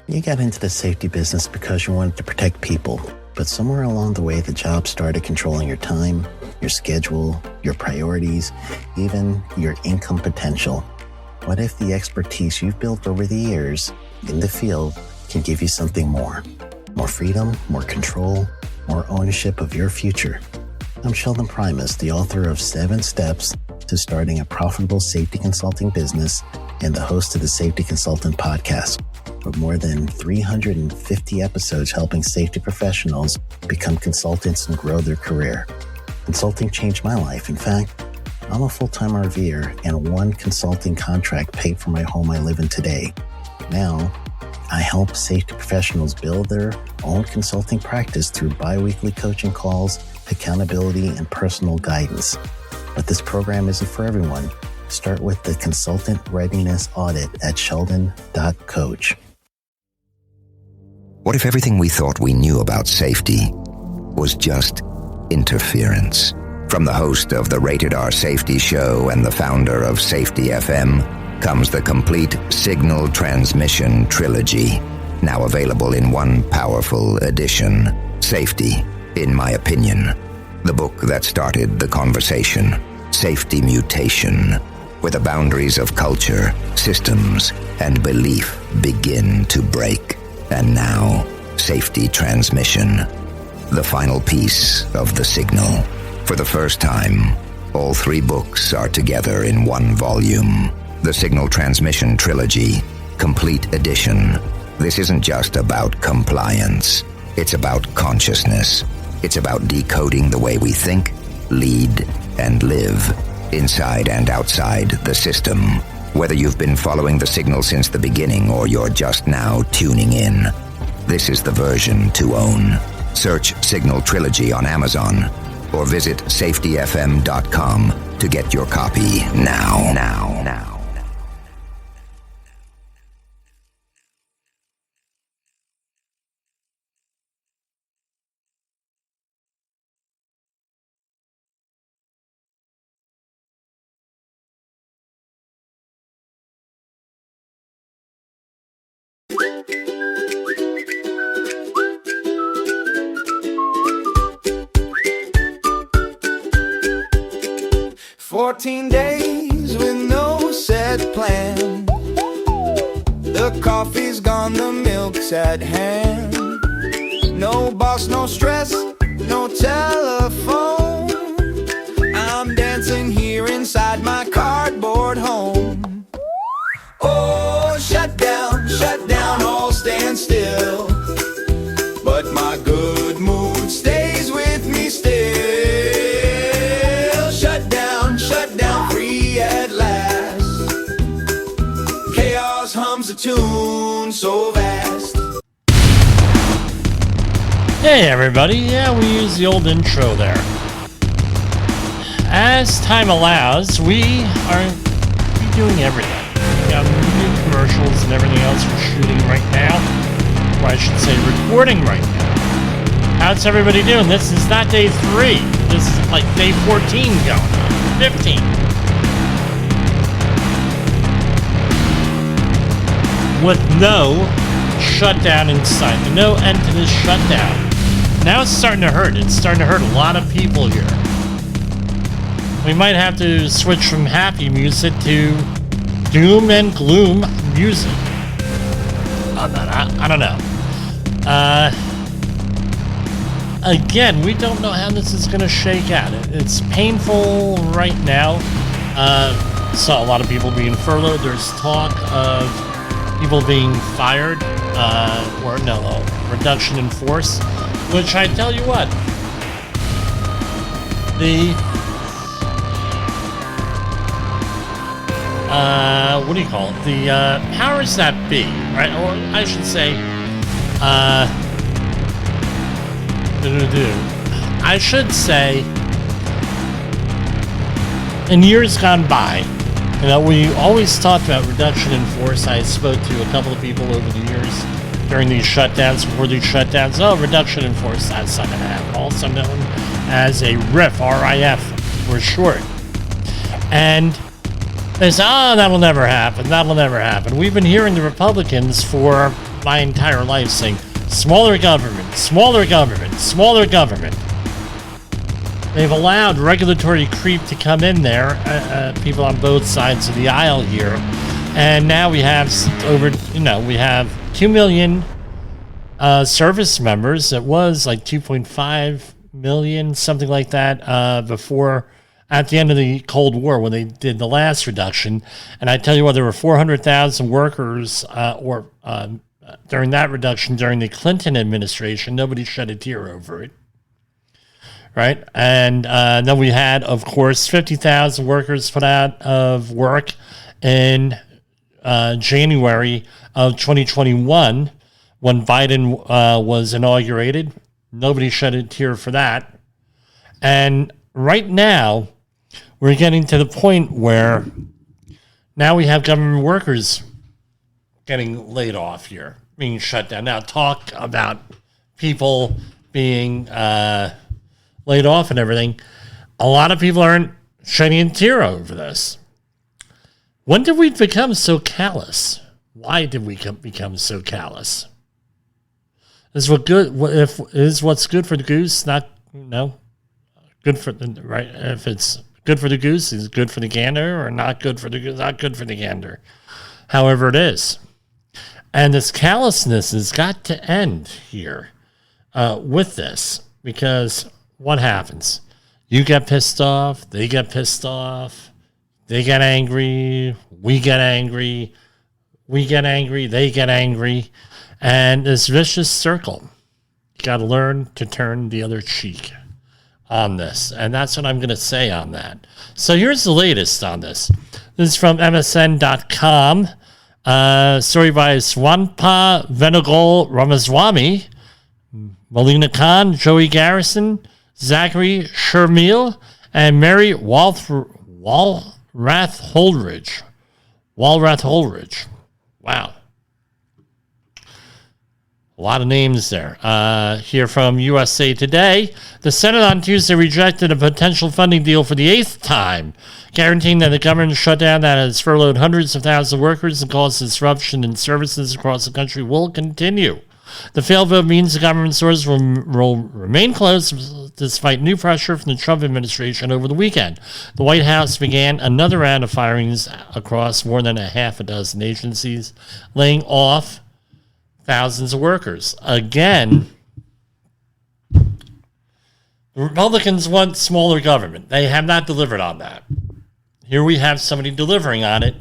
You got into the safety business because you wanted to protect people, but somewhere along the way, the job started controlling your time, your schedule, your priorities, even your income potential. What if the expertise you've built over the years in the field can give you something more? More freedom, more control, more ownership of your future. I'm Sheldon Primus, the author of 7 Steps to Starting a Profitable Safety Consulting Business and the host of the Safety Consultant Podcast, with more than 350 episodes helping safety professionals become consultants and grow their career. Consulting changed my life. In fact, I'm a full-time RVer, and one consulting contract paid for my home I live in today. Now, I help safety professionals build their own consulting practice through bi-weekly coaching calls, accountability, and personal guidance. But this program isn't for everyone. Start with the Consultant Readiness Audit at sheldon.coach. What if everything we thought we knew about safety was just interference? From the host of the Rated R Safety Show and the founder of Safety FM comes the complete Signal Transmission Trilogy, now available in one powerful edition. Safety, in my opinion, the book that started the conversation. Safety Mutation, where the boundaries of culture, systems, and belief begin to break. And now, Safety Transmission, the final piece of the signal. For the first time, all 3 books are together in one volume. The Signal Transmission Trilogy, Complete Edition. This isn't just about compliance. It's about consciousness. It's about decoding the way we think, lead, and live, inside and outside the system. Whether you've been following the signal since the beginning or you're just now tuning in, this is the version to own. Search Signal Trilogy on Amazon or visit safetyfm.com to get your copy now. 14 days with no set plan. The coffee's gone, the milk's at hand. No boss, no stress, no telephone. I'm dancing here inside my cardboard home. Oh, shut down, all stand still. But my good mood stays with me still. Shut down, free at last. Chaos hums a tune so vast. Hey everybody, yeah, we use the old intro there. As time allows, we are doing everything. We got new commercials and everything else we're shooting right now. Or I should say recording right now. How's everybody doing? This is not day 3. This is like day 14 going on. 15. With no shutdown in sight. No end to this shutdown. Now it's starting to hurt. It's starting to hurt a lot of people here. We might have to switch from happy music to doom and gloom music. I don't know. Again, we don't know how this is going to shake out. It's painful right now. Saw a lot of people being furloughed. There's talk of people being fired, reduction in force. Which I tell you what, what do you call it? The powers that be, right? Or I should say, I should say, in years gone by, we always talked about reduction in force. I spoke to a couple of people over the years during these shutdowns, before these shutdowns. Oh, reduction in force, that's not going to happen. Also known as a RIF, R-I-F for short. And they say, that'll never happen. That'll never happen. We've been hearing the Republicans for my entire life saying, smaller government, smaller government, smaller government. They've allowed regulatory creep to come in there, people on both sides of the aisle here. And now we have we have 2 million service members. It was like 2.5 million, something like that, before, at the end of the Cold War when they did the last reduction. And I tell you what, there were 400,000 workers during that reduction during the Clinton administration. Nobody shed a tear over it. Right. And then we had, of course, 50,000 workers put out of work in January of 2021 when Biden was inaugurated. Nobody shed a tear for that. And right now, we're getting to the point where now we have government workers getting laid off here, being shut down. Now, talk about people being laid off and everything. A lot of people aren't shedding a tear over this. When did we become so callous? Why did we become so callous? Is what's good for the goose not good for the right? If it's good for the goose, is it good for the gander, or not good for the goose? Not good for the gander. However, it is, and this callousness has got to end here with this, because what happens? You get pissed off. They get pissed off. They get angry. We get angry. We get angry. They get angry. And this vicious circle. You got to learn to turn the other cheek on this. And that's what I'm going to say on that. So here's the latest on this. This is from MSN.com. Story by Swampa Venugol Ramaswamy, Melina Khan, Joey Garrison, Zachary Shermill, and Mary Walrath Holdridge. Wow. A lot of names there. Here from USA Today. The Senate on Tuesday rejected a potential funding deal for the 8th time, guaranteeing that the government shutdown that has furloughed hundreds of thousands of workers and caused disruption in services across the country will continue. The failed vote means the government stores will remain closed despite new pressure from the Trump administration over the weekend. The White House began another round of firings across more than a half a dozen agencies, laying off thousands of workers. Again, the Republicans want smaller government. They have not delivered on that. Here we have somebody delivering on it,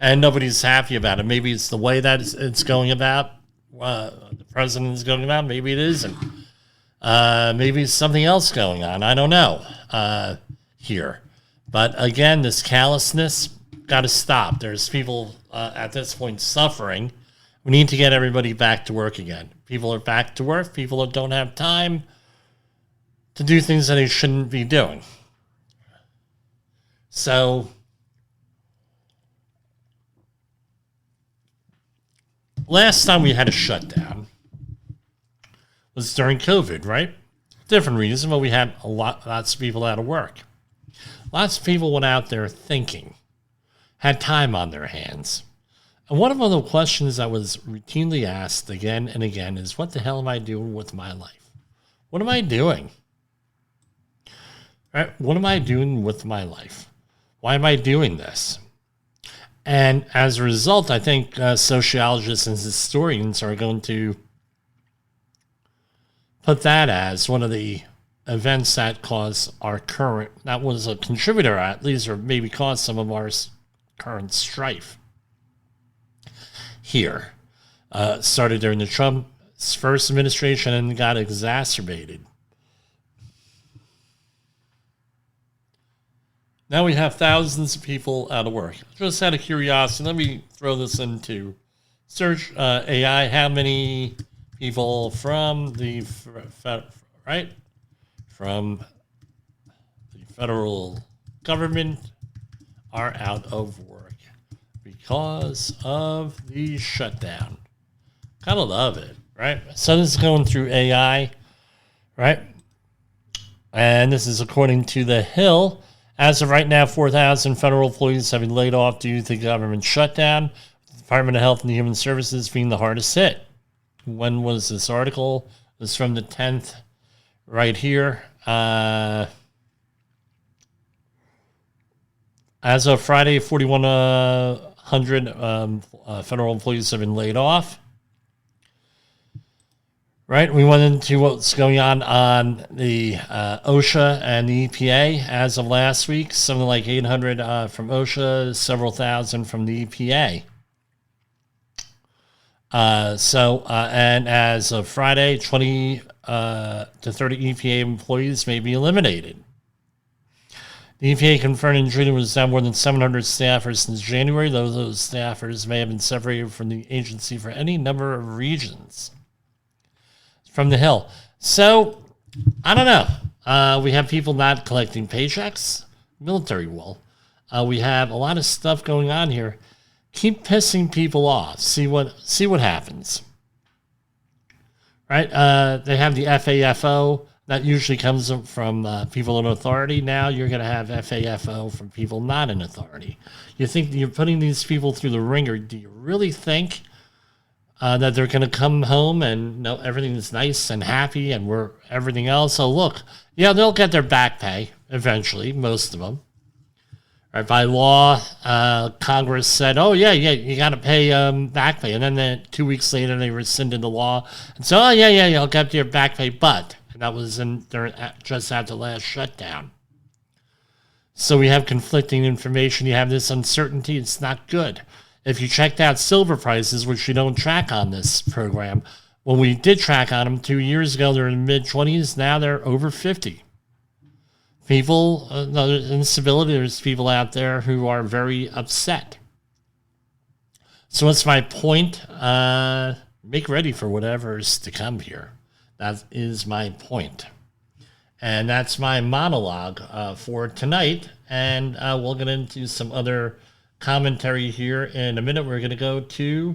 and nobody's happy about it. Maybe it's the way that it's going about. The president is going about. Maybe it isn't. Maybe it's something else going on. I don't know here. But again, this callousness got to stop. There's people at this point suffering. We need to get everybody back to work again. People are back to work. People don't have time to do things that they shouldn't be doing. So last time we had a shutdown was during COVID, right? Different reason, but we had lots of people out of work. Lots of people went out there thinking, had time on their hands. And one of the questions that was routinely asked again and again is, what the hell am I doing with my life? What am I doing? Right? What am I doing with my life? Why am I doing this? And as a result, I think sociologists and historians are going to put that as one of the events that caused that was a contributor at least, or maybe caused some of our current strife here. Started during the Trump's first administration and got exacerbated. Now we have thousands of people out of work. Just out of curiosity, let me throw this into search AI. How many people from the federal government are out of work because of the shutdown? Gotta love it, right? So this is going through AI, right? And this is according to The Hill. As of right now, 4,000 federal employees have been laid off due to the government shutdown, the Department of Health and Human Services being the hardest hit. When was this article? It was from the 10th right here. As of Friday, 4,100 federal employees have been laid off. Right, we went into what's going on the Osha and the EPA as of last week. Something like 800 from Osha, several thousand from the EPA. And as of Friday, 20 to 30 EPA employees may be eliminated. The EPA confirmed in June it was down more than 700 staffers since January, though those staffers may have been separated from the agency for any number of reasons. From the Hill. So, I don't know. We have people not collecting paychecks. Military will. We have a lot of stuff going on here. Keep pissing people off. See what happens. Right? They have the FAFO. That usually comes from people in authority. Now you're going to have FAFO from people not in authority. You think you're putting these people through the ringer. Do you really think that they're going to come home and everything's nice and happy and we're everything else? So look, they'll get their back pay eventually, most of them. Right, by law, Congress said, you got to pay back pay. And then 2 weeks later, they rescinded the law. And so, you'll get your back pay. But that was just after the last shutdown. So we have conflicting information. You have this uncertainty. It's not good. If you checked out silver prices, which you don't track on this program, when we did track on them 2 years ago, they're in the mid-20s. Now they're over 50. People, there's instability. There's people out there who are very upset. So what's my point? Make ready for whatever's to come here. That is my point. And that's my monologue for tonight. And we'll get into some other commentary here in a minute. We're going to go to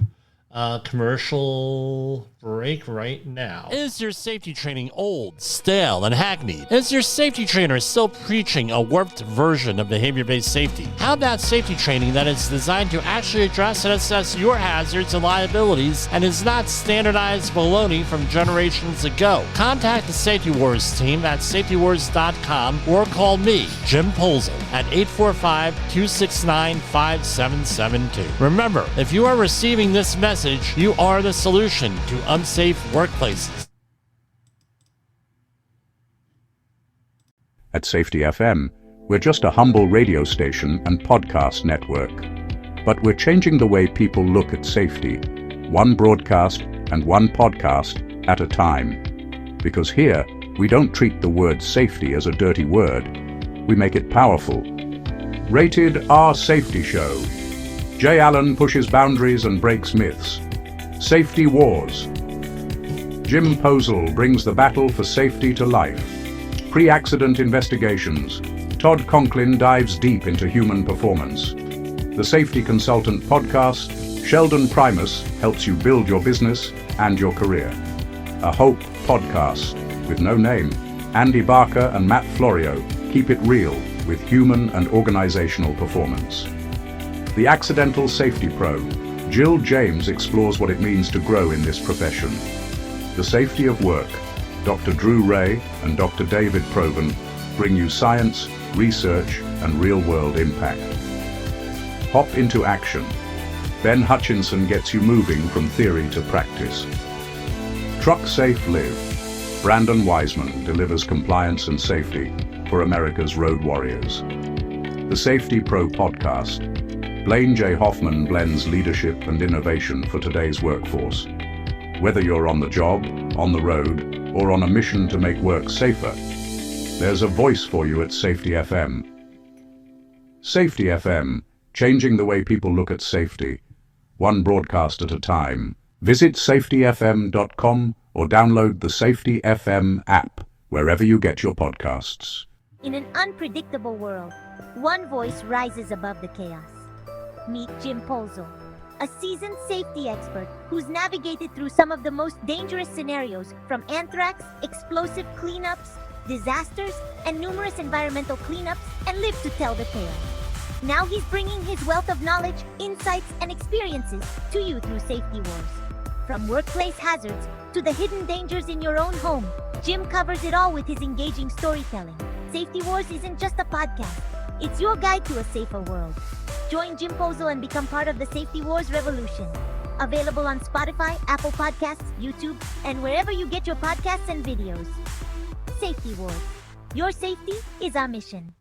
commercial break right now. Is your safety training old, stale, and hackneyed? Is your safety trainer still preaching a warped version of behavior-based safety? How about safety training that is designed to actually address and assess your hazards and liabilities and is not standardized baloney from generations ago? Contact the Safety Wars team at safetywars.com or call me, Jim Polzel, at 845-269-5772. Remember, if you are receiving this message, you are the solution to unsafe workplaces. At Safety FM, we're just a humble radio station and podcast network. But we're changing the way people look at safety, one broadcast and one podcast at a time. Because here, we don't treat the word safety as a dirty word. We make it powerful. Rated R Safety Show. Jay Allen pushes boundaries and breaks myths. Safety Wars. Jim Posel brings the battle for safety to life. Pre-accident investigations. Todd Conklin dives deep into human performance. The Safety Consultant Podcast. Sheldon Primus helps you build your business and your career. A Hope Podcast with no name. Andy Barker and Matt Florio keep it real with human and organizational performance. The Accidental Safety Pro. Jill James explores what it means to grow in this profession. The Safety of Work. Dr. Drew Ray and Dr. David Proven bring you science, research, and real-world impact. Hop into action. Ben Hutchinson gets you moving from theory to practice. Truck Safe Live. Brandon Wiseman delivers compliance and safety for America's road warriors. The Safety Pro Podcast. Blaine J. Hoffman blends leadership and innovation for today's workforce. Whether you're on the job, on the road, or on a mission to make work safer, there's a voice for you at Safety FM. Safety FM, changing the way people look at safety, one broadcast at a time. Visit safetyfm.com or download the Safety FM app wherever you get your podcasts. In an unpredictable world, one voice rises above the chaos. Meet Jim Polzel, a seasoned safety expert who's navigated through some of the most dangerous scenarios, from anthrax, explosive cleanups, disasters, and numerous environmental cleanups, and lived to tell the tale. Now he's bringing his wealth of knowledge, insights, and experiences to you through Safety Wars. From workplace hazards to the hidden dangers in your own home, Jim covers it all with his engaging storytelling. Safety Wars isn't just a podcast, it's your guide to a safer world. Join Jim Pozo and become part of the Safety Wars revolution. Available on Spotify, Apple Podcasts, YouTube, and wherever you get your podcasts and videos. Safety Wars. Your safety is our mission.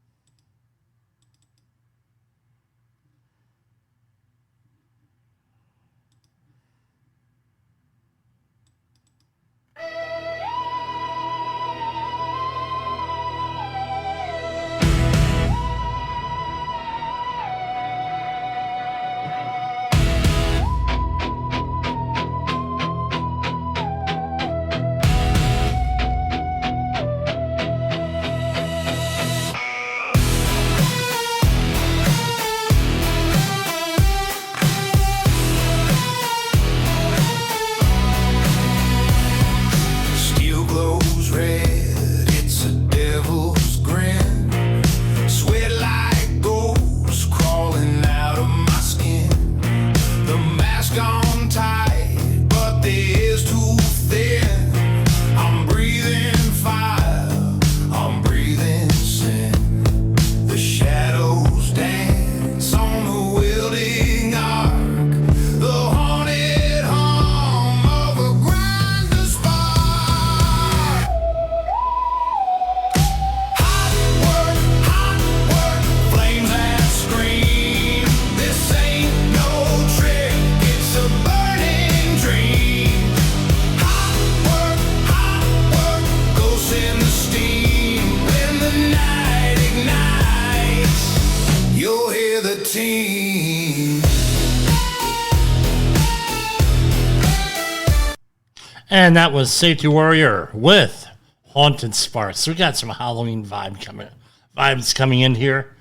And that was Safety Warrior with Haunted Sparks. We got some Halloween vibes coming in here.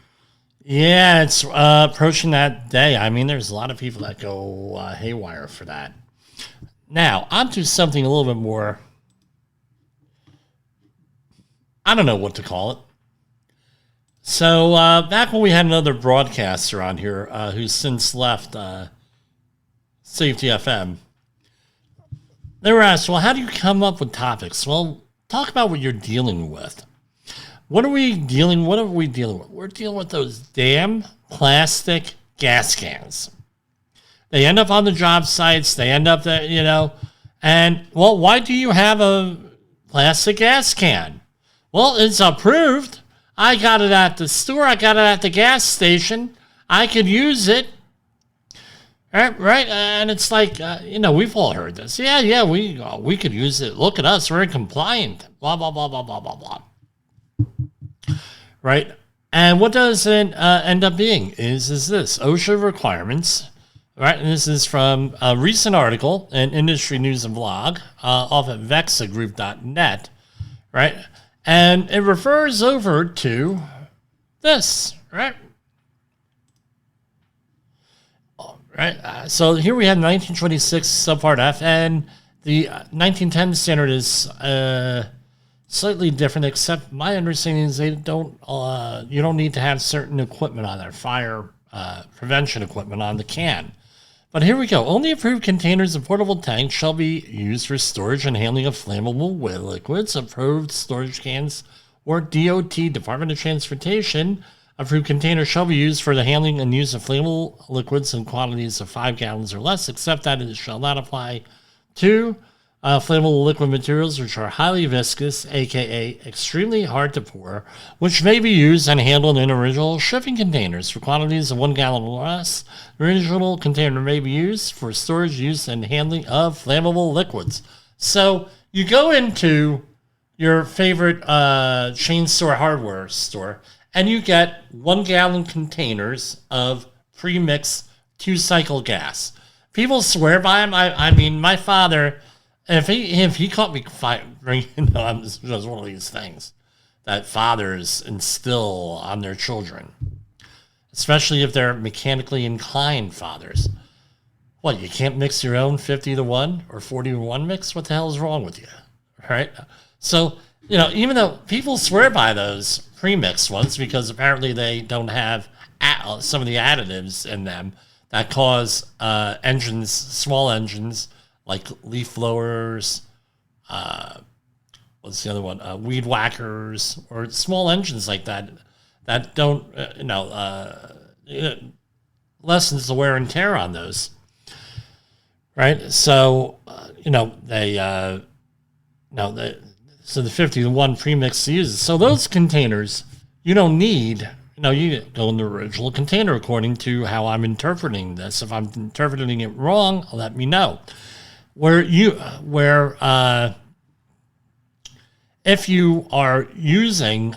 Yeah, it's approaching that day. I mean, there's a lot of people that go haywire for that. Now, on to something a little bit more, I don't know what to call it. So, back when we had another broadcaster on here who's since left Safety FM, they were asked, well, how do you come up with topics? Well, talk about what you're dealing with. What are we dealing with? We're dealing with those damn plastic gas cans. They end up on the job sites. They end up there, and, well, why do you have a plastic gas can? Well, it's approved. I got it at the store. I got it at the gas station. I could use it. Right? And it's like, we've all heard this. Yeah, we could use it. Look at us. We're compliant. Blah, blah, blah, blah, blah, blah, blah. Right? And what does it end up being is this OSHA requirements, right? And this is from a recent article in Industry News and Blog off at vexagroup.net, right? And it refers over to this, right? Right. So here we have 1926 subpart F, and the 1910 standard is slightly different. Except my understanding is they don't. You don't need to have certain equipment on there, fire prevention equipment on the can. But here we go. Only approved containers and portable tanks shall be used for storage and handling of flammable liquids. Approved storage cans or DOT, Department of Transportation, approved containers shall be used for the handling and use of flammable liquids in quantities of 5 gallons or less, except that it shall not apply to flammable liquid materials which are highly viscous, aka extremely hard to pour, which may be used and handled in original shipping containers for quantities of 1 gallon or less. The original container may be used for storage, use, and handling of flammable liquids. So you go into your favorite chain store, hardware store, and you get 1 gallon containers of pre-mixed 2-cycle gas. People swear by them. I mean, my father, if he caught me drinking, it's just one of these things that fathers instill on their children, especially if they're mechanically inclined fathers. What, you can't mix your own 50-1 or 40-1 mix? What the hell is wrong with you? Right? So, even though people swear by those pre-mixed ones because apparently they don't have some of the additives in them that cause small engines like leaf blowers, what's the other one? Weed whackers, or small engines like that don't, lessens the wear and tear on those, right? So, so the 50 to 1 premix uses. So those containers, you don't need, you go in the original container according to how I'm interpreting this. If I'm interpreting it wrong, let me know. If you are using,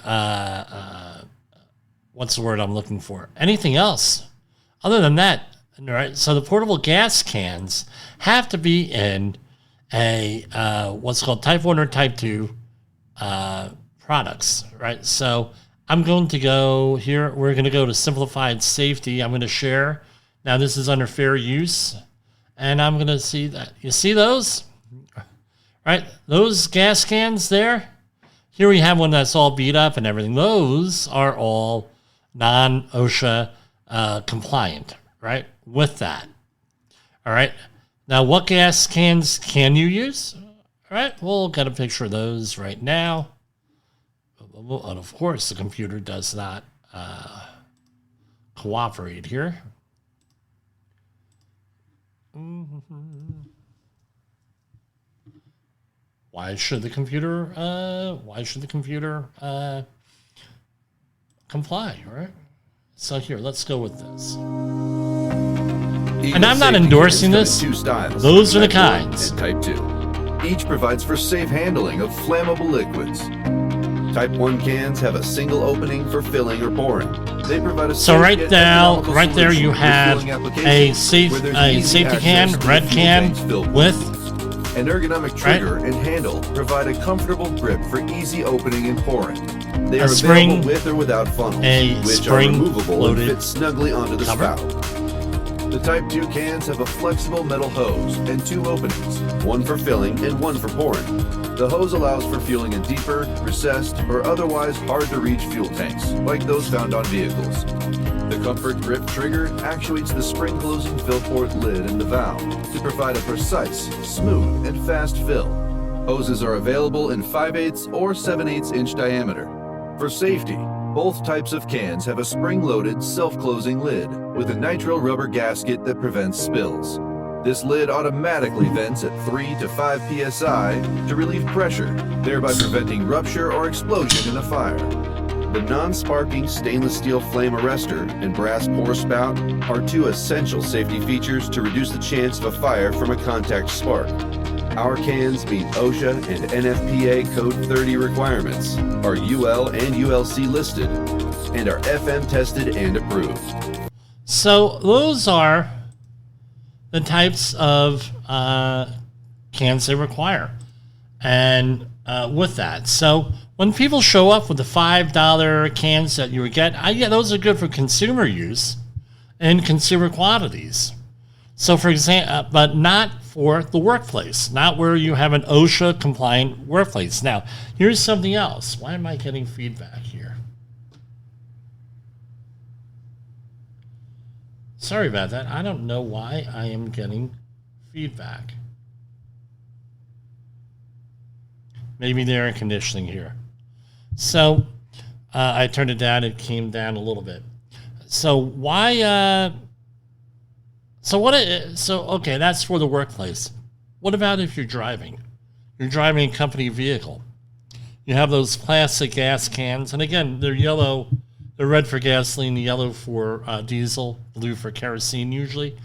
what's the word I'm looking for? Anything else other than that, right? So the portable gas cans have to be in a what's called Type 1 or Type 2 products, right? So I'm going to go here. We're going to go to simplified safety. I'm going to share. Now this is under fair use, and I'm going to see that. You see those, right? Those gas cans there. Here we have one that's all beat up and everything. Those are all non-OSHA compliant, right? With that. All right. Now, what gas cans can you use? All right. We'll get a picture of those right now. And of course, the computer does not cooperate here. Why should the computer comply, right? So here, let's go with this. And I'm not endorsing this. Those are the kinds. And Type 2. Each provides for safe handling of flammable liquids. Type 1 cans have a single opening for filling or pouring. They provide a so right there you have a safety can, red can with an ergonomic trigger and handle provide a comfortable grip for easy opening and pouring. They are available with or without funnels, which are removable and fit snugly onto the spout. The Type 2 cans have a flexible metal hose and 2 openings, one for filling and one for pouring. The hose allows for fueling in deeper, recessed, or otherwise hard-to-reach fuel tanks, like those found on vehicles. The Comfort Grip trigger actuates the spring-closing fill port lid and the valve to provide a precise, smooth, and fast fill. Hoses are available in 5/8 or 7/8 inch diameter. For safety, both types of cans have a spring-loaded, self-closing lid with a nitrile rubber gasket that prevents spills. This lid automatically vents at 3 to 5 psi to relieve pressure, thereby preventing rupture or explosion in a fire. The non-sparking stainless steel flame arrestor and brass pour spout are 2 essential safety features to reduce the chance of a fire from a contact spark. Our cans meet OSHA and NFPA Code 30 requirements, are UL and ULC listed, and are FM tested and approved. So those are the types of cans they require. And with that, so when people show up with the $5 cans that you would get, those are good for consumer use and consumer quantities. So for example, but not for the workplace, not where you have an OSHA compliant workplace. Now, here's something else. Why am I getting feedback here? Sorry about that. I don't know why I am getting feedback. Maybe the air conditioning here. So I turned it down. It came down a little bit. So why? Okay, that's for the workplace. What about if you're driving? You're driving a company vehicle. You have those plastic gas cans, and again, they're yellow. They're red for gasoline, yellow for diesel, blue for kerosene usually.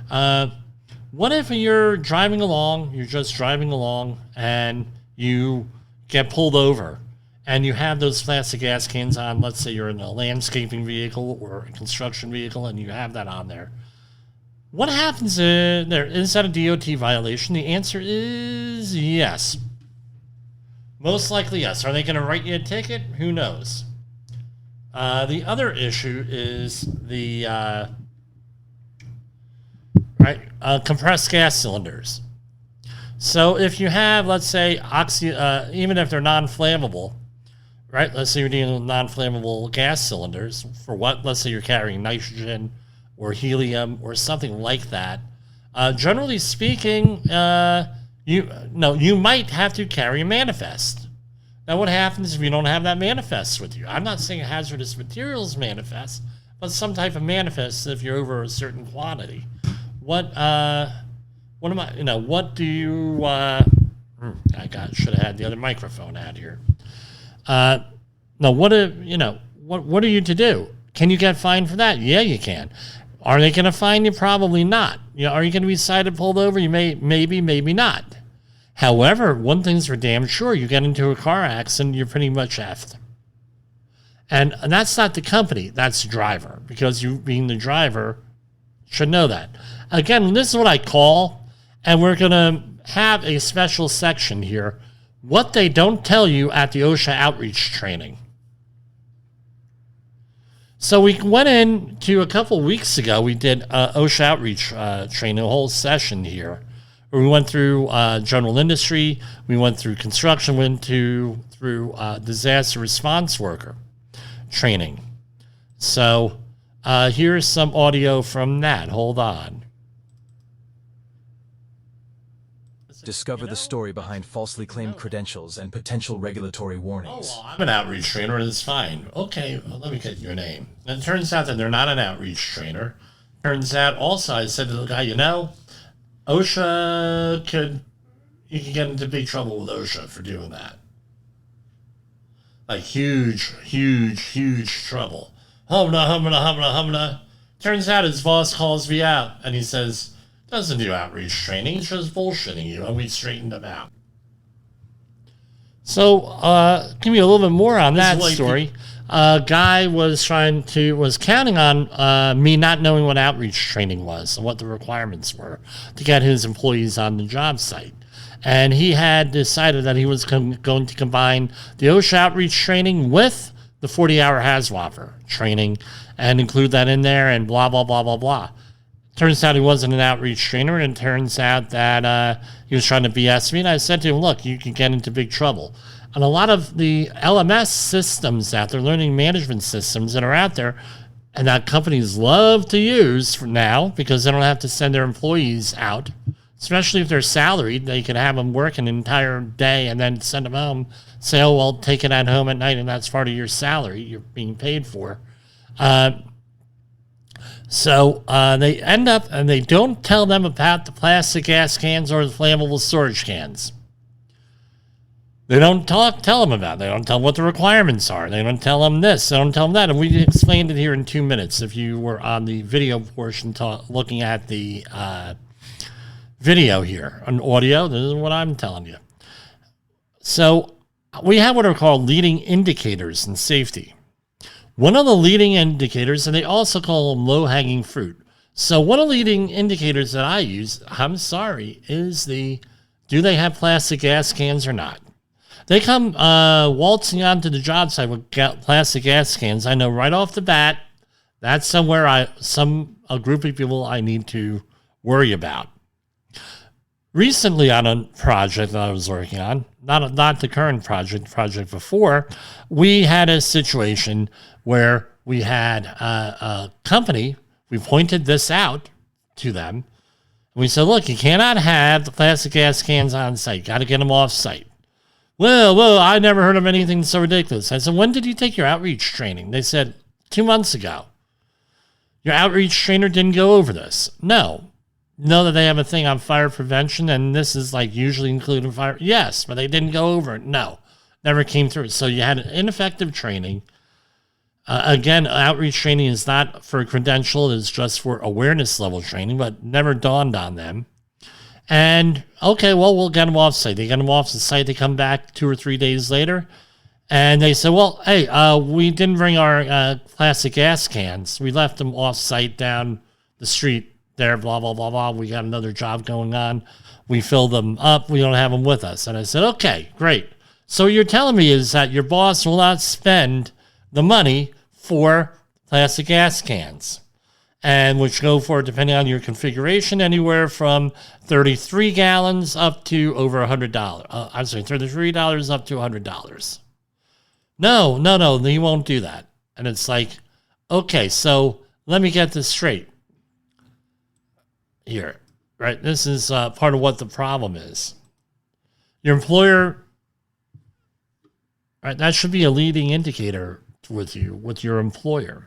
What if you're driving along, and you get pulled over, and you have those plastic gas cans on? Let's say you're in a landscaping vehicle or a construction vehicle, and you have that on there. What happens there? Is that a DOT violation? The answer is yes. Most likely yes. Are they going to write you a ticket? Who knows? The other issue is the compressed gas cylinders. So if you have, let's say, even if they're non-flammable, right? Let's say you're dealing with non-flammable gas cylinders. For what? Let's say you're carrying nitrogen or helium or something like that. Generally speaking, you might have to carry a manifest. Now, what happens if you don't have that manifest with you? I'm not saying a hazardous materials manifest, but some type of manifest if you're over a certain quantity. What do you? Should have had the other microphone out here. What are you to do? Can you get fined for that? Yeah, you can. Are they going to fine you? Probably not. Are you going to be cited, pulled over? You maybe not. However, one thing's for damn sure: you get into a car accident, you're pretty much effed. And that's not the company; that's the driver, because you, being the driver, should know that. Again, this is what I call, and we're going to have a special section here: what they don't tell you at the OSHA outreach training. So we went into a couple weeks ago, we did OSHA outreach training, a whole session here, where we went through general industry, we went through construction, went through disaster response worker training. So here's some audio from that. Hold on. Discover the story behind falsely claimed credentials and potential regulatory warnings. Oh, well, I'm an outreach trainer, and it's fine. Okay, well, let me get your name. And it turns out that they're not an outreach trainer. Turns out also, I said to the guy, OSHA you could get into big trouble with OSHA for doing that. Like huge trouble. Humna. Turns out his boss calls me out, and he says, doesn't do outreach training, he's just bullshitting you, and we straightened him out. So, give me a little bit more on that story. A guy was counting on me not knowing what outreach training was and what the requirements were to get his employees on the job site. And he had decided that he was going to combine the OSHA outreach training with the 40-hour HAZWOPER training and include that in there and blah, blah, blah, blah, blah. Turns out he wasn't an outreach trainer, and it turns out that he was trying to BS me. And I said to him, look, you can get into big trouble. And a lot of the LMS systems out there, learning management systems that are out there, and that companies love to use for now because they don't have to send their employees out, especially if they're salaried. They can have them work an entire day and then send them home, say, oh, well, take it at home at night, and that's part of your salary you're being paid for. So they end up, and they don't tell them about the plastic gas cans or the flammable storage cans. They don't tell them about it. They don't tell them what the requirements are. They don't tell them this. They don't tell them that. And we explained it here in 2 minutes. If you were on the video portion looking at the video here, on audio, this is what I'm telling you. So we have what are called leading indicators in safety. One of the leading indicators, and they also call them low-hanging fruit. So one of the leading indicators that I use, is do they have plastic gas cans or not? They come waltzing onto the job site with plastic gas cans. I know right off the bat, that's somewhere a group of people I need to worry about. Recently on a project that I was working on, not the current project before, we had a situation where we had a company, we pointed this out to them, and we said, look, you cannot have the plastic gas cans on site. Got to get them off site. Well, I never heard of anything so ridiculous. I said, when did you take your outreach training? They said, 2 months ago. Your outreach trainer didn't go over this. No. Know that they have a thing on fire prevention, and this is like usually including fire. Yes, but they didn't go over it. No, never came through. So you had ineffective training. Again, outreach training is not for credential. It's just for awareness level training, but never dawned on them. And, okay, well, we'll get them off site. They get them off the site. They come back 2 or 3 days later, and they say, well, hey, we didn't bring our plastic gas cans. We left them off site down the street there, blah, blah, blah, blah. We got another job going on. We fill them up. We don't have them with us. And I said, okay, great. So what you're telling me is that your boss will not spend the money for plastic gas cans, and which go for, depending on your configuration, anywhere from 33 gallons up to over $100. $33 up to $100. No, he won't do that. And it's like, okay, so let me get this straight. Here, right? This is part of what the problem is. Your employer, right? That should be a leading indicator with your employer.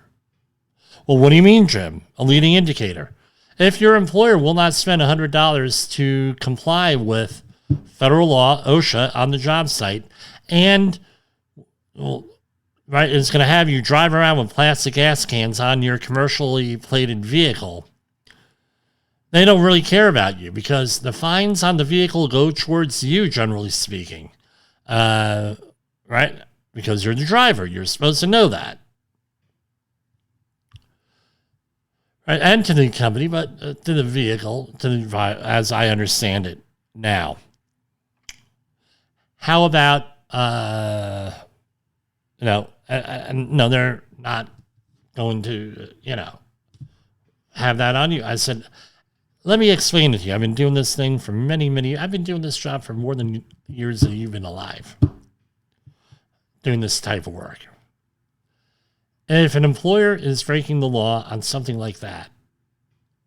Well, what do you mean, Jim? A leading indicator. If your employer will not spend $100 to comply with federal law, OSHA, on the job site, and, well, right, it's going to have you drive around with plastic gas cans on your commercially plated vehicle, they don't really care about you because the fines on the vehicle go towards you, generally speaking. Right? Because you're the driver. You're supposed to know that. Right? And to the company, but to the vehicle, as I understand it now. How about, no, they're not going to, have that on you. I said, let me explain it to you. I've been doing this thing for I've been doing this job for more than years that you've been alive. Doing this type of work. And if an employer is breaking the law on something like that,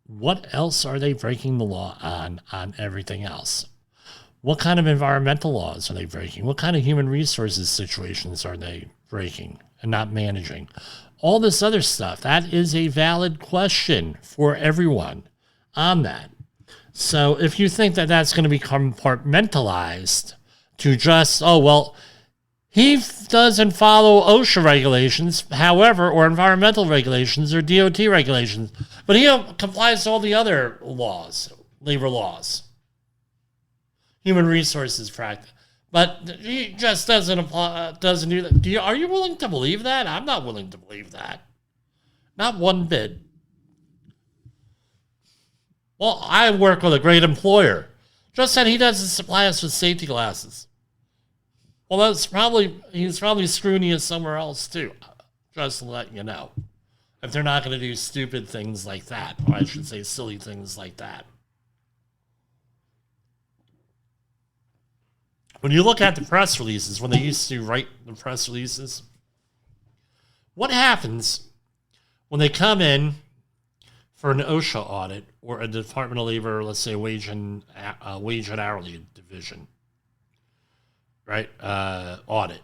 what else are they breaking the law on everything else? What kind of environmental laws are they breaking? What kind of human resources situations are they breaking and not managing? All this other stuff, that is a valid question for everyone on that. So if you think that that's going to be compartmentalized to just, he doesn't follow OSHA regulations, however, or environmental regulations or DOT regulations, but he complies to all the other laws, labor laws, human resources practice. But he just doesn't apply, doesn't do that. Are you willing to believe that? I'm not willing to believe that. Not one bit. Well, I work with a great employer. Just said he doesn't supply us with safety glasses. Well, he's probably screwing you somewhere else too. Just to let you know. If they're not going to do stupid things like that, or I should say silly things like that. When you look at the press releases, when they used to write the press releases, what happens when they come in for an OSHA audit or a Department of Labor, let's say wage and hourly division, right? Audit.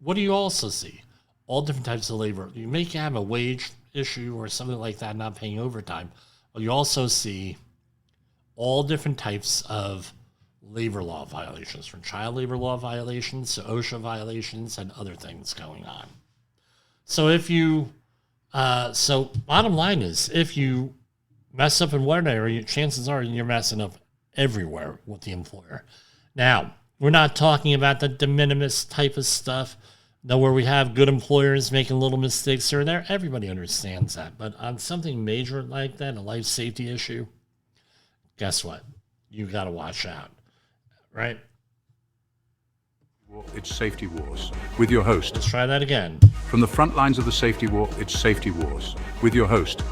What do you also see? All different types of labor. You may have a wage issue or something like that, not paying overtime, but you also see all different types of labor law violations, from child labor law violations to OSHA violations and other things going on. So bottom line is, if you mess up in one area, chances are you're messing up everywhere with the employer. Now, we're not talking about the de minimis type of stuff, where we have good employers making little mistakes here and there. Everybody understands that. But on something major like that, a life safety issue, guess what? You got to watch out, right? It's Safety Wars with your host. Let's try that again. From the front lines of the safety war, it's Safety Wars with your host,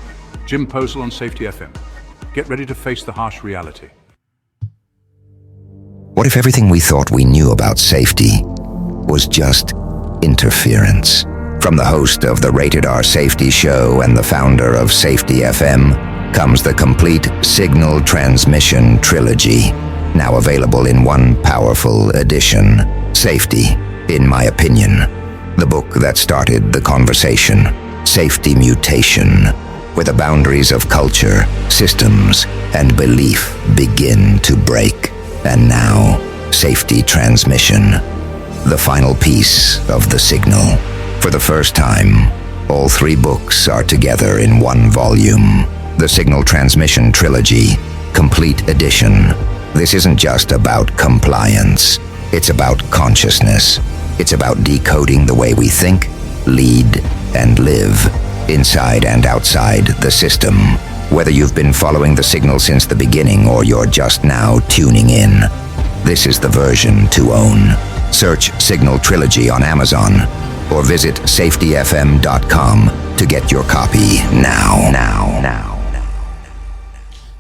Jim Posel on Safety FM. Get ready to face the harsh reality. What if everything we thought we knew about safety was just interference? From the host of the Rated R Safety Show and the founder of Safety FM comes the complete signal transmission trilogy, now available in one powerful edition. Safety, in my opinion, the book that started the conversation. Safety Mutation, where the boundaries of culture, systems, and belief begin to break. And now, Safety Transmission, the final piece of the signal. For the first time, all three books are together in one volume. The Signal Transmission Trilogy, Complete Edition. This isn't just about compliance. It's about consciousness. It's about decoding the way we think, lead, and live, inside and outside the system. Whether you've been following the signal since the beginning or you're just now tuning in, this is the version to own. Search Signal Trilogy on Amazon or visit safetyfm.com to get your copy now.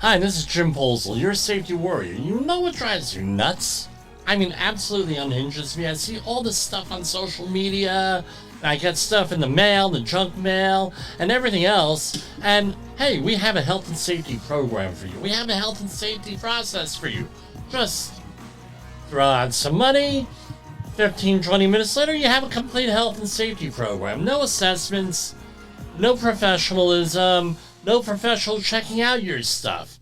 Hi, this is Jim Posel, your safety warrior. You know what drives you nuts? I mean, absolutely unhinges me. I see all this stuff on social media, I get stuff in the mail, the junk mail, and everything else. And hey, we have a health and safety program for you. We have a health and safety process for you. Just throw out some money. 15, 20 minutes later, you have a complete health and safety program. No assessments, no professionalism, no professional checking out your stuff.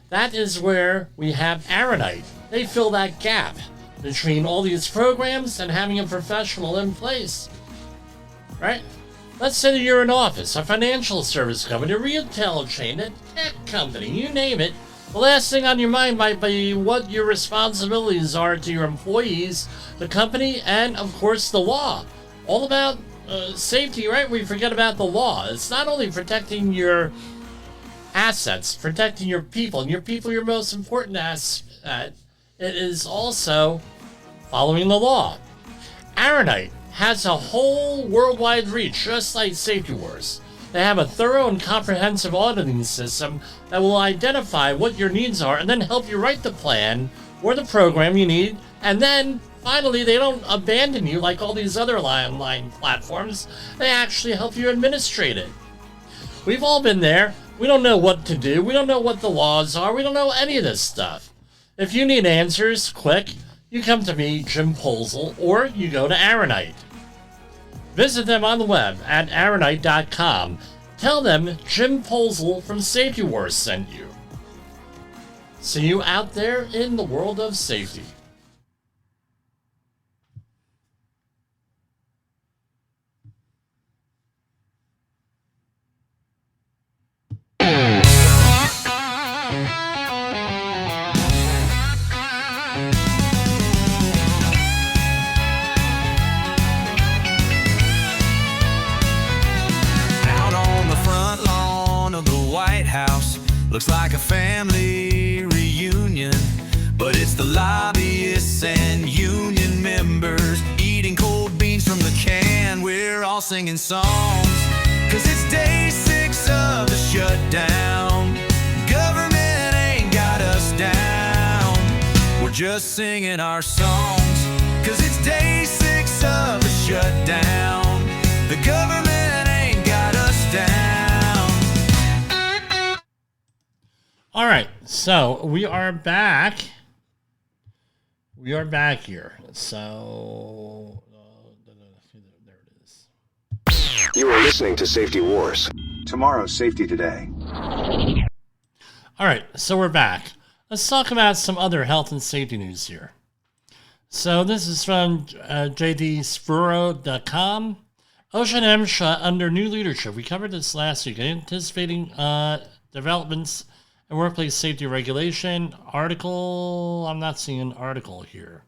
That is where we have Aronite. They fill that gap between all these programs and having a professional in place. Right? Let's say that you're an office, a financial service company, a retail chain, a tech company, you name it. The last thing on your mind might be what your responsibilities are to your employees, the company, and, of course, the law. All about safety, right? We forget about the law. It's not only protecting your assets, protecting your people, and your people are your most important asset. It is also following the law. Aronite has a whole worldwide reach, just like Safety Wars. They have a thorough and comprehensive auditing system that will identify what your needs are and then help you write the plan or the program you need. And then, finally, they don't abandon you like all these other online platforms. They actually help you administrate it. We've all been there. We don't know what to do. We don't know what the laws are. We don't know any of this stuff. If you need answers quick, you come to me, Jim Polzel, or you go to Aronite. Visit them on the web at aronite.com. Tell them Jim Polzel from Safety Wars sent you. See you out there in the world of safety. Looks like a family reunion, but it's the lobbyists and union members eating cold beans from the can. We're all singing songs, cause it's day 6 of the shutdown. Government ain't got us down. We're just singing our songs, cause it's day 6 of the shutdown. The government ain't got us down. All right, so we are back. We are back here. So, there it is. You are listening to Safety Wars. Tomorrow's Safety Today. All right, so we're back. Let's talk about some other health and safety news here. So this is from jdspuro.com. Osha and MSHA under new leadership. We covered this last week. Anticipating developments in workplace safety regulation. Article, I'm not seeing an article here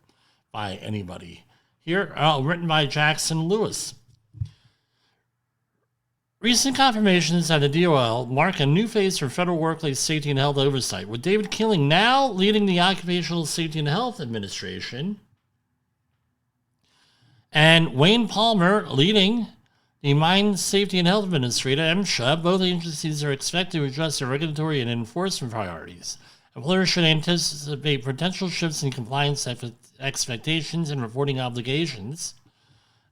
by anybody. Here, written by Jackson Lewis. Recent confirmations that the DOL mark a new phase for federal workplace safety and health oversight, with David Killing now leading the Occupational Safety and Health Administration, and Wayne Palmer leading the Mine Safety and Health Administrator, MSHA. Both agencies are expected to address their regulatory and enforcement priorities. Employers should anticipate potential shifts in compliance expectations and reporting obligations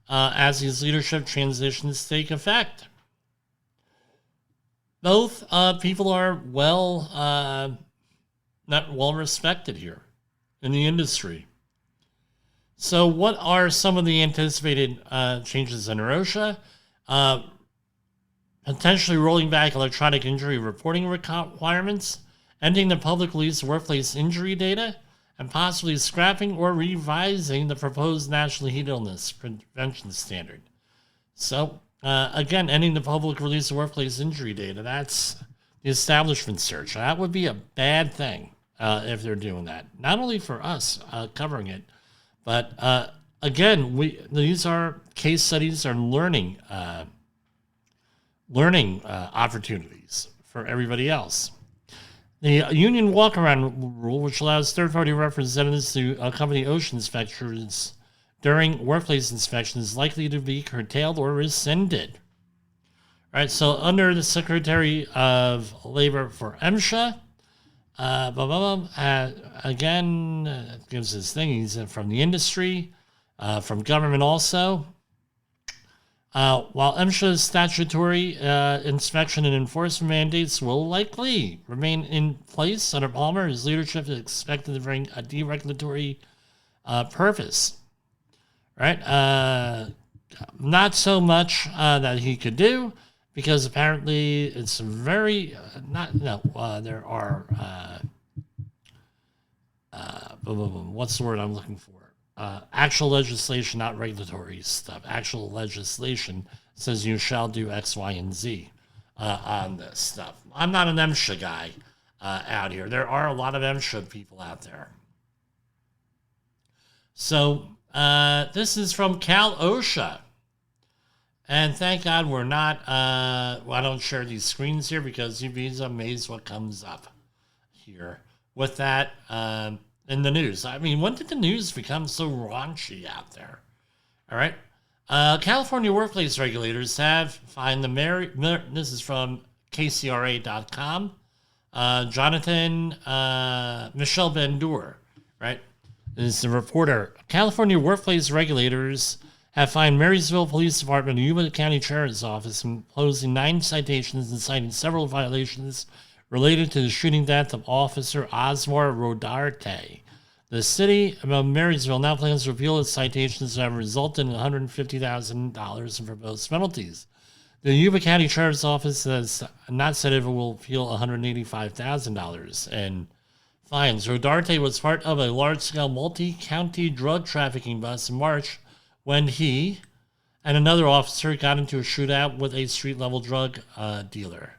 as these leadership transitions take effect. Both people are not well respected here in the industry. So what are some of the anticipated changes under OSHA? Potentially rolling back electronic injury reporting requirements, ending the public release of workplace injury data, and possibly scrapping or revising the proposed National Heat Illness Prevention Standard. So, again, ending the public release of workplace injury data, that's the establishment search. That would be a bad thing if they're doing that. Not only for us covering it, but again, these are case studies or learning opportunities for everybody else. The union walk-around rule, which allows third-party representatives to accompany OSHA inspectors during workplace inspections, is likely to be curtailed or rescinded. All right, so under the Secretary of Labor for MSHA, again, gives his thing. He's from the industry, from government also. While MSHA's statutory inspection and enforcement mandates will likely remain in place under Palmer, his leadership is expected to bring a deregulatory purpose. Right? Not so much that he could do, because apparently it's very there are what's the word I'm looking for? Actual legislation, not regulatory stuff. Actual legislation says you shall do X, Y, and Z on this stuff. I'm not an MSHA guy out here. There are a lot of MSHA people out there. So this is from Cal OSHA. And thank God we're not, I don't share these screens here because you'd be amazed what comes up here with that in the news. I mean, when did the news become so raunchy out there? All right. California workplace regulators have fined this is from KCRA.com, Jonathan Michelle Bendur, right? This is the reporter. California workplace regulators have fined Marysville Police Department and Yuba County Sheriff's Office, imposing 9 citations and citing several violations related to the shooting death of Officer Osmar Rodarte. The city of Marysville now plans to appeal its citations that have resulted in $150,000 in proposed penalties. The Yuba County Sheriff's Office has not said if it will appeal $185,000 in fines. Rodarte was part of a large-scale multi-county drug trafficking bust in March when he and another officer got into a shootout with a street-level drug dealer.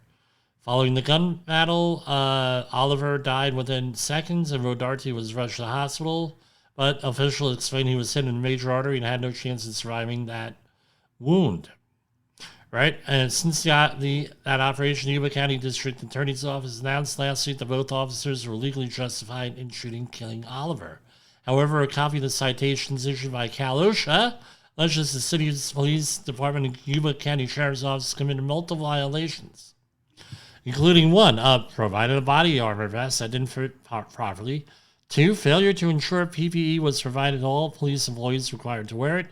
Following the gun battle, Oliver died within seconds and Rodarte was rushed to the hospital, but officials explained he was hit in a major artery and had no chance of surviving that wound. Right? And since that operation, the Yuba County District Attorney's Office announced last week that both officers were legally justified in killing Oliver. However, a copy of the citations issued by Cal OSHA alleges the city's police department and Yuba County Sheriff's Office committed multiple violations, including 1, provided a body armor vest that didn't fit properly, 2, failure to ensure PPE was provided to all police employees required to wear it,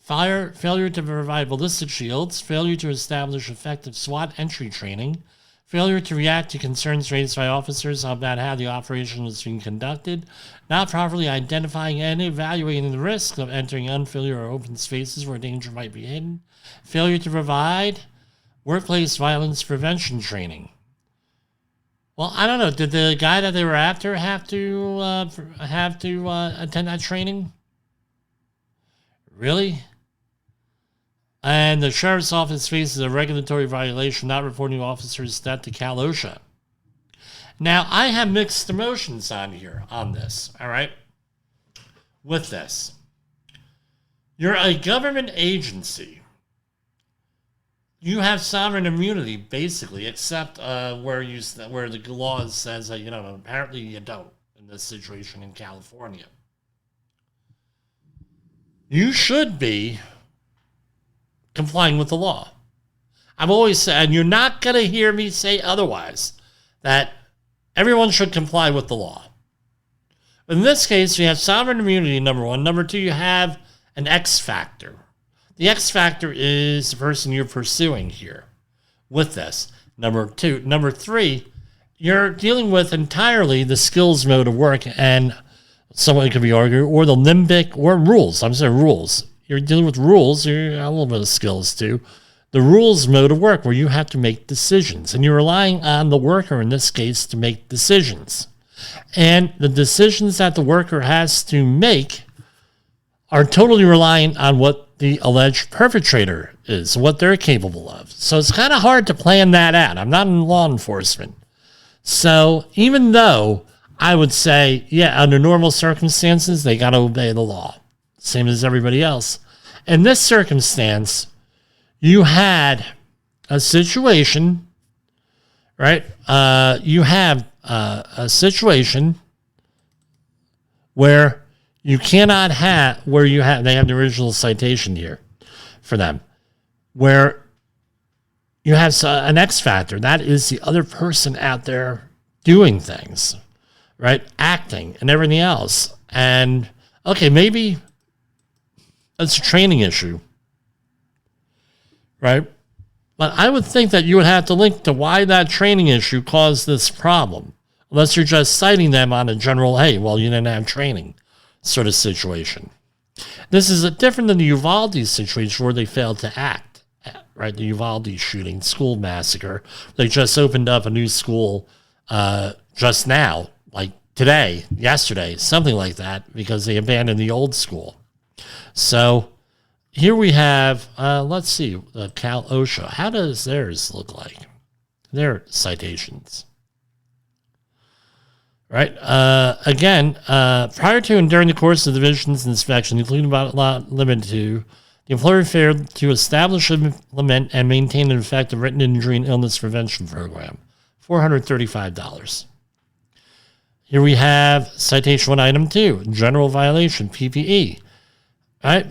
failure to provide ballistic shields, failure to establish effective SWAT entry training, failure to react to concerns raised by officers about how the operation was being conducted, not properly identifying and evaluating the risk of entering unfamiliar or open spaces where danger might be hidden, failure to provide workplace violence prevention training. Well, I don't know. Did the guy that they were after have to attend that training? Really? And the sheriff's office faces a regulatory violation not reporting officers' death to Cal OSHA. Now, I have mixed emotions on this, all right? With this. You're a government agency. You have sovereign immunity, basically, except where the law says that, apparently you don't in this situation in California. You should be complying with the law. I've always said, and you're not going to hear me say otherwise, that everyone should comply with the law. But in this case, you have sovereign immunity, number 1. Number 2, you have an X factor. The X factor is the person you're pursuing here with this. Number 2. Number 3, you're dealing with entirely the skills mode of work, and someone could be arguing, or the limbic, or rules. I'm saying rules. You're dealing with rules. You have a little bit of skills too. The rules mode of work where you have to make decisions, and you're relying on the worker in this case to make decisions. And the decisions that the worker has to make are totally reliant on what the alleged perpetrator is, what they're capable of. So it's kind of hard to plan that out. I'm not in law enforcement. So even though I would say, yeah, under normal circumstances, they got to obey the law, same as everybody else. In this circumstance, you had a situation, right? You have a situation where you cannot have, they have the original citation here for them, where you have an X factor. That is the other person out there doing things, right? Acting and everything else. And, okay, maybe it's a training issue. right? But I would think that you would have to link to why that training issue caused this problem, unless you're just citing them on a general, hey, well, you didn't have training sort of situation. This is different than the Uvalde situation where they failed to act, right? The Uvalde shooting, school massacre. They just opened up a new school just now, like today, yesterday, something like that, because they abandoned the old school. So here we have, let's see, Cal OSHA. How does theirs look like? Their citations. Right. Again, prior to and during the course of the division's inspection, including but not limited to, the employer failed to establish, implement, and maintain an effective written injury and illness prevention program. $435. Here we have citation 1, item 2, general violation, PPE. Right.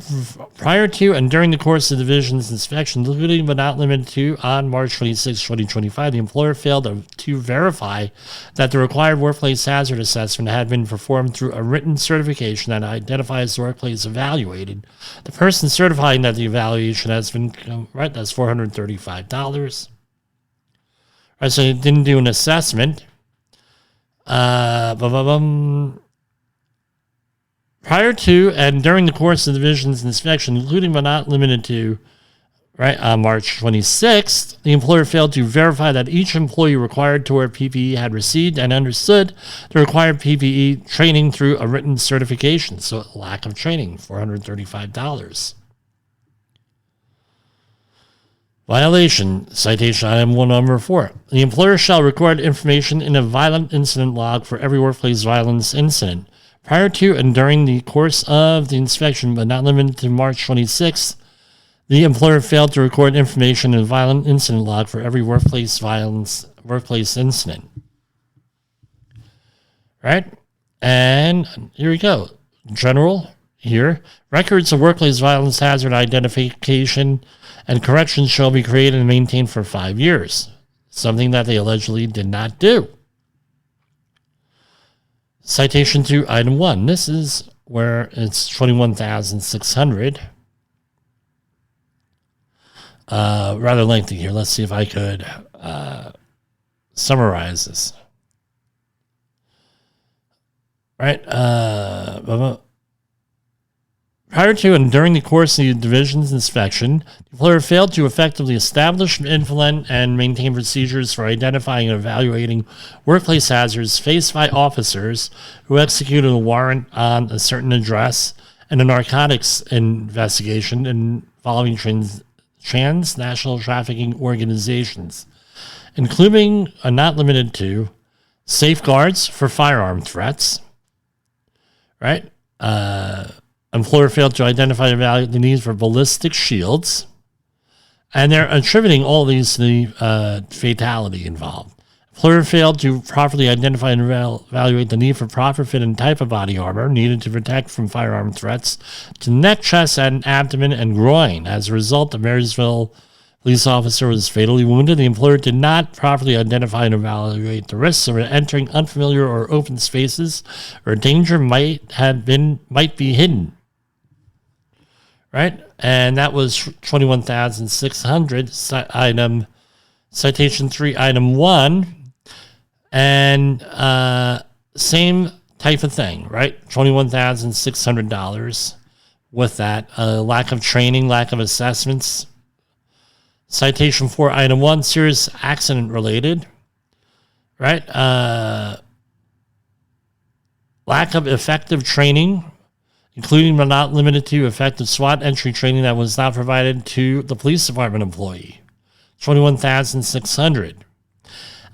Prior to and during the course of the division's inspection, including but not limited to, on March 26, 2025, the employer failed to verify that the required workplace hazard assessment had been performed through a written certification that identifies the workplace evaluated. The person certifying that the evaluation has been, right, that's $435. Right, so they didn't do an assessment. Prior to and during the course of the division's inspection, including but not limited to, right, on March 26th, the employer failed to verify that each employee required to wear PPE had received and understood the required PPE training through a written certification. So lack of training, $435. Violation, citation item 1, number 4. The employer shall record information in a violent incident log for every workplace violence incident. Prior to and during the course of the inspection, but not limited to March 26th, the employer failed to record information in a violent incident log for every workplace incident. Right? And here we go. General here. Records of workplace violence hazard identification and correction shall be created and maintained for 5 years. Something that they allegedly did not do. Citation 2, item 1. This is where it's $21,600. Rather lengthy here. Let's see if I could summarize this. Right. Prior to and during the course of the division's inspection, the employer failed to effectively establish, implement, and maintain procedures for identifying and evaluating workplace hazards faced by officers who executed a warrant on a certain address and a narcotics investigation involving transnational trafficking organizations, including, not limited to, safeguards for firearm threats, right? Employer failed to identify and evaluate the needs for ballistic shields, and they're attributing all these to the fatality involved. Employer failed to properly identify and evaluate the need for proper fit and type of body armor needed to protect from firearm threats to neck, chest, and abdomen and groin. As a result, the Marysville police officer was fatally wounded. The employer did not properly identify and evaluate the risks of entering unfamiliar or open spaces where danger might be hidden. Right? And that was $21,600, item, citation 3, item 1. And same type of thing, right? $21,600 with that. Lack of training, lack of assessments. Citation 4, item 1, serious accident related, right? Lack of effective training, including but not limited to effective SWAT entry training that was not provided to the police department employee. $21,600.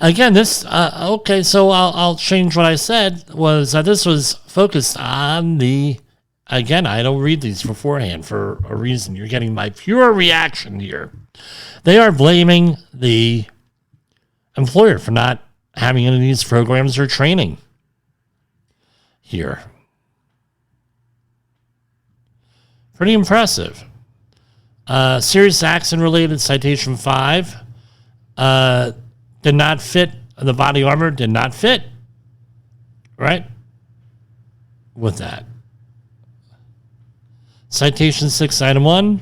Again, this, okay, so I'll change what I said, was that this was focused on the, again, I don't read these beforehand for a reason. You're getting my pure reaction here. They are blaming the employer for not having any of these programs or training here. Pretty impressive. Serious accident related, citation 5. Did not fit, the body armor did not fit, right? With that. Citation 6, item 1.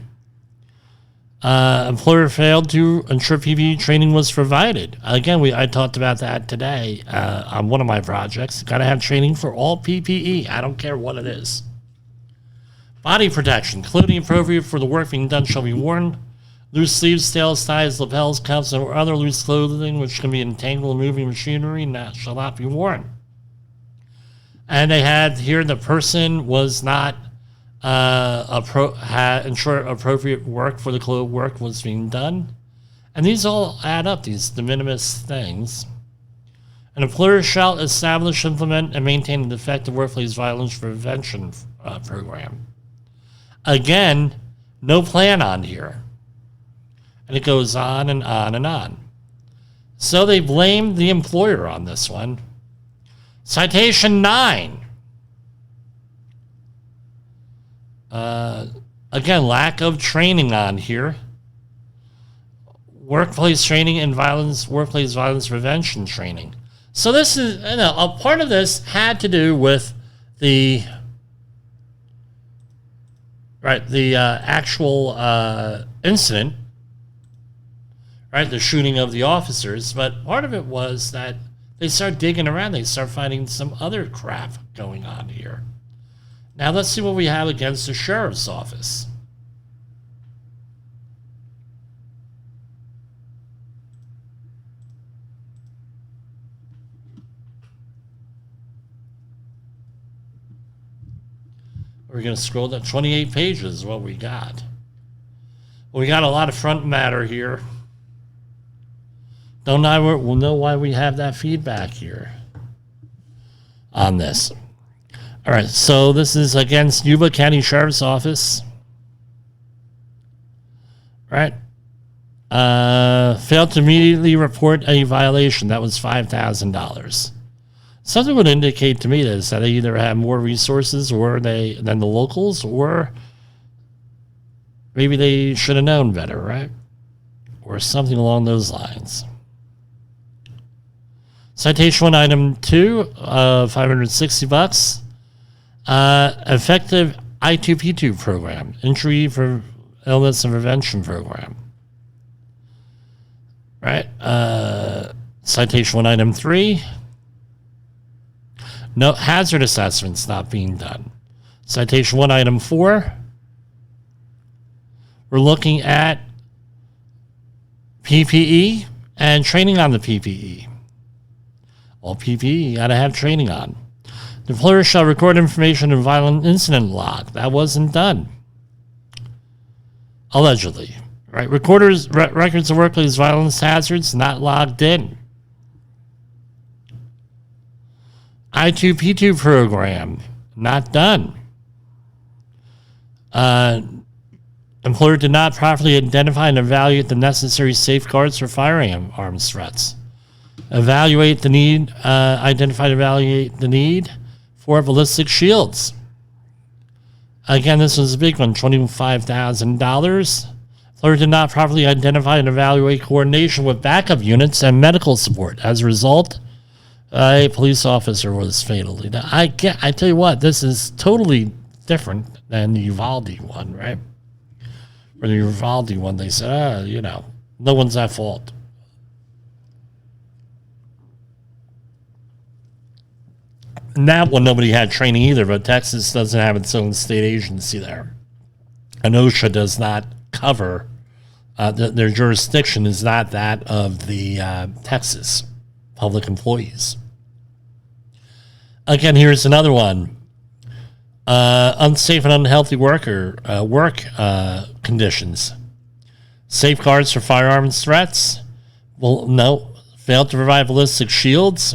Employer failed to ensure PPE training was provided. Again, I talked about that today on one of my projects. Got to have training for all PPE. I don't care what it is. Body protection. Clothing appropriate for the work being done shall be worn. Loose sleeves, tails, ties, lapels, cuffs, or other loose clothing which can be entangled in moving machinery shall not be worn. And they had here the person was not ensure appropriate work for the work was being done. And these all add up, these de minimis things. An employer shall establish, implement, and maintain an effective workplace violence prevention program. Again, no plan on here. And it goes on and on and on. So they blamed the employer on this one. Citation 9. Again, lack of training on here. Workplace training and workplace violence prevention training. So this is, a part of this had to do with the actual incident, right? The shooting of the officers. But part of it was that they start digging around. They start finding some other crap going on here. Now let's see what we have against the sheriff's office. We're going to scroll down 28 pages is what we got. Well, we got a lot of front matter here. We'll know why we have that feedback here on this. All right, so this is against Yuba County Sheriff's Office. Right. Failed to immediately report a violation. That was $5,000. Something would indicate to me that they either have more resources than the locals, or maybe they should have known better, right? Or something along those lines. Citation 1, item 2, $560. Effective I2P2 program, Injury for Illness and Prevention program. Right. Citation 1, item 3. No hazard assessments not being done. Citation 1, item 4. We're looking at PPE and training on the PPE. All PPE you got to have training on. The employer shall record information in violent incident log. That wasn't done. Allegedly. Right? Records of workplace violence hazards not logged in. I2P2 program not done. Employer did not properly identify and evaluate the necessary safeguards for firearms threats. Evaluate the need, identify and evaluate the need for ballistic shields. Again, this was a big one, $25,000. Employer did not properly identify and evaluate coordination with backup units and medical support. As a result, a police officer was fatally. Now, I tell you what, this is totally different than the Uvalde one, right? For the Uvalde one, they said, no one's at fault. And that one, nobody had training either, but Texas doesn't have its own state agency there. And OSHA does not cover, their jurisdiction is not that of the Texas public employees. Again, here's another one. Unsafe and unhealthy work conditions. Safeguards for firearms threats. Well, no. Failed to provide ballistic shields.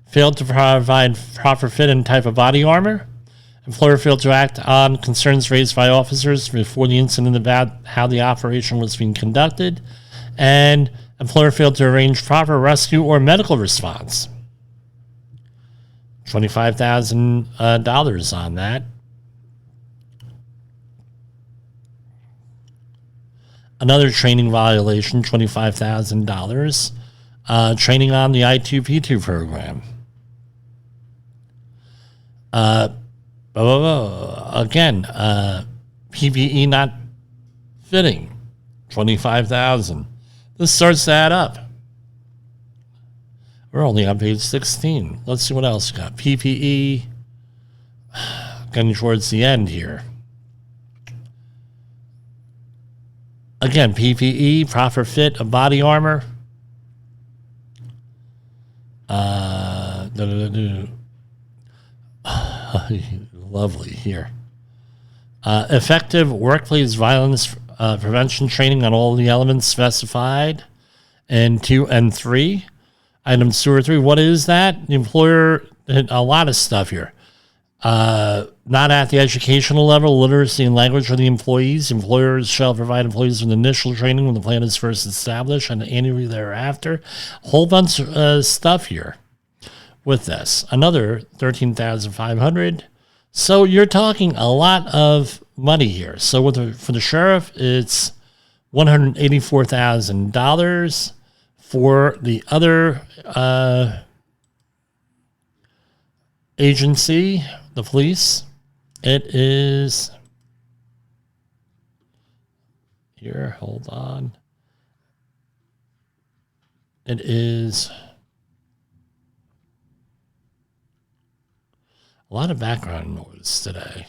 Failed to provide proper fit and type of body armor. Employer failed to act on concerns raised by officers before the incident about how the operation was being conducted. And employer failed to arrange proper rescue or medical response. $25,000 on that. Another training violation, $25,000. Training on the I2P2 program. Again, PPE not fitting. $25,000. This starts to add up. We're only on page 16. Let's see what else we got. PPE. Getting towards the end here. Again, PPE, proper fit of body armor. Lovely here. Effective workplace violence prevention training on all the elements specified in 2 and 3. Items 2 or 3. What is that? The employer did a lot of stuff here. Not at the educational level, literacy and language for the employees. Employers shall provide employees with initial training when the plan is first established and annually thereafter. A whole bunch of stuff here with this. Another $13,500. So you're talking a lot of money here. So for the sheriff, it's $184,000. For the other agency, the police, it is here. Hold on. It is a lot of background noise today.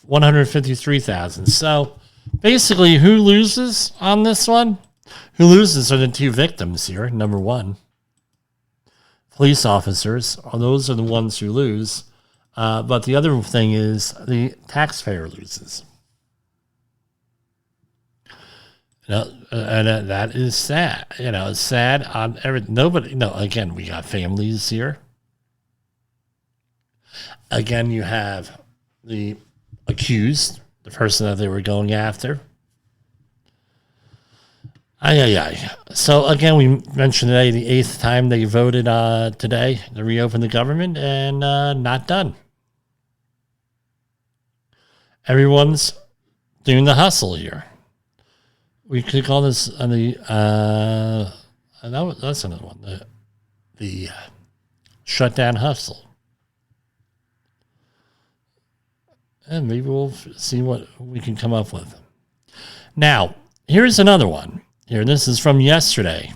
153,000. So basically, who loses on this one? Who loses are the two victims here. Number one, police officers. Those are the ones who lose. But the other thing is the taxpayer loses. And that is sad. It's sad on everything. Nobody. No. Again, we got families here. Again, you have the accused, the person that they were going after. So again, we mentioned today the 8th time they voted today to reopen the government, and not done. Everyone's doing the hustle here. We could call this that's another one. The shutdown hustle. And maybe we'll see what we can come up with. Now, here's another one. Here, this is from yesterday.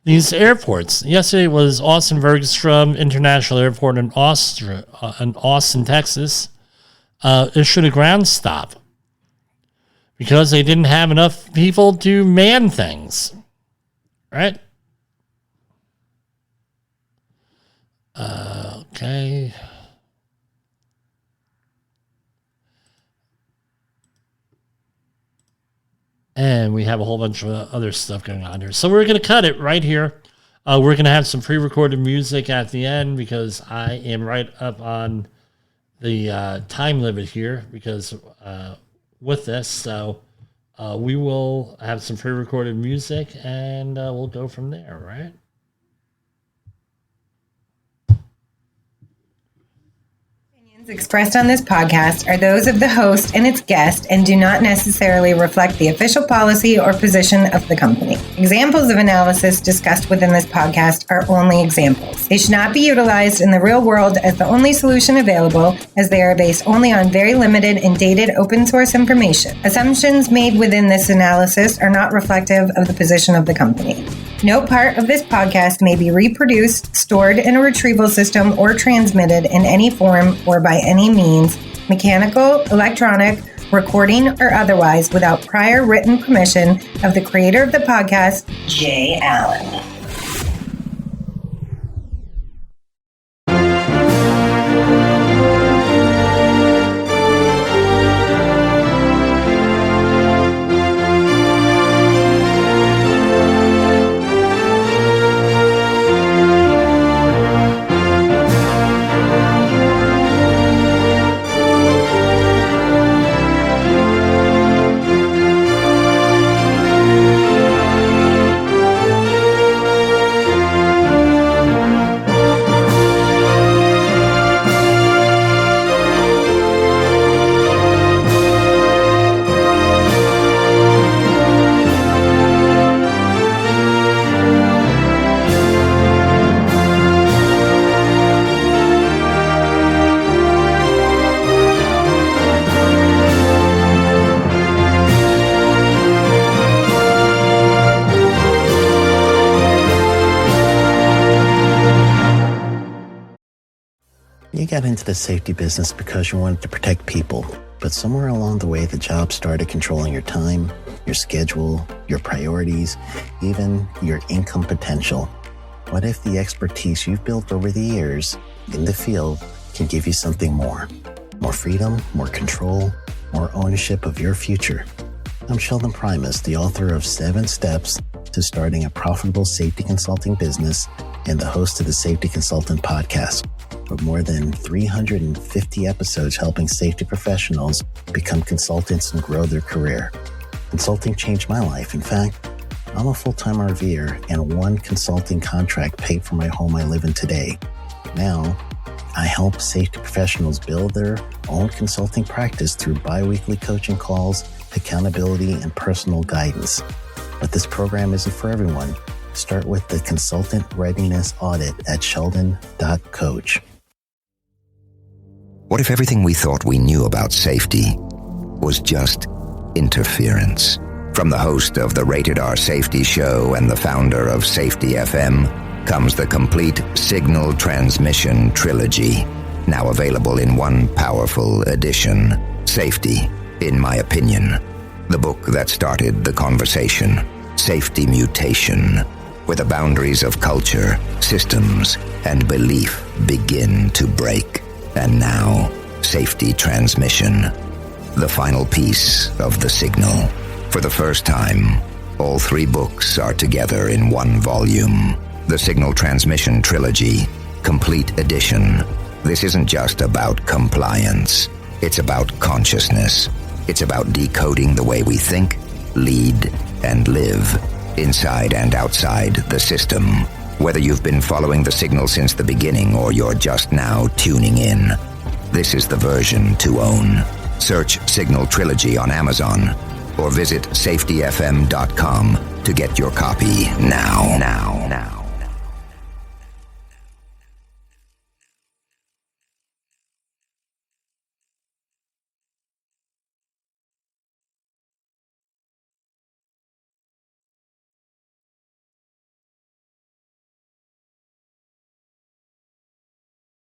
These airports. Yesterday was Austin Bergstrom International Airport in Austin, Texas. Issued a ground stop because they didn't have enough people to man things. Right? Okay. And we have a whole bunch of other stuff going on here. So we're going to cut it right here. We're going to have some pre-recorded music at the end because I am right up on the time limit here because with this. So we will have some pre-recorded music and we'll go from there, right? Expressed on this podcast are those of the host and its guest and do not necessarily reflect the official policy or position of the company. Examples of analysis discussed within this podcast are only examples. They should not be utilized in the real world as the only solution available, as they are based only on very limited and dated open source information. Assumptions made within this analysis are not reflective of the position of the company. No part of this podcast may be reproduced, stored in a retrieval system, or transmitted in any form or by any means, mechanical, electronic, recording, or otherwise, without prior written permission of the creator of the podcast, Jay Allen. got into the safety business because you wanted to protect people, but somewhere along the way, the job started controlling your time, your schedule, your priorities, even your income potential. What if the expertise you've built over the years in the field can give you something more? More freedom, more control, more ownership of your future. I'm Sheldon Primus, the author of 7 Steps to Starting a Profitable Safety Consulting Business and the host of the Safety Consultant Podcast, with more than 350 episodes helping safety professionals become consultants and grow their career. Consulting changed my life. In fact, I'm a full-time RVer, and one consulting contract paid for my home I live in today. Now, I help safety professionals build their own consulting practice through bi-weekly coaching calls, accountability, and personal guidance. But this program isn't for everyone. Start with the Consultant Readiness Audit at sheldon.coach. What if everything we thought we knew about safety was just interference? From the host of the Rated R Safety Show and the founder of Safety FM comes the complete Signal Transmission Trilogy, now available in one powerful edition. Safety, in my opinion, the book that started the conversation. Safety Mutation, where the boundaries of culture, systems, and belief begin to break. And now, Safety Transmission, the final piece of the signal. For the first time, all 3 books are together in one volume. The Signal Transmission Trilogy, Complete Edition. This isn't just about compliance. It's about consciousness. It's about decoding the way we think, lead, and live, inside and outside the system. Whether you've been following the signal since the beginning or you're just now tuning in, this is the version to own. Search Signal Trilogy on Amazon or visit safetyfm.com to get your copy now.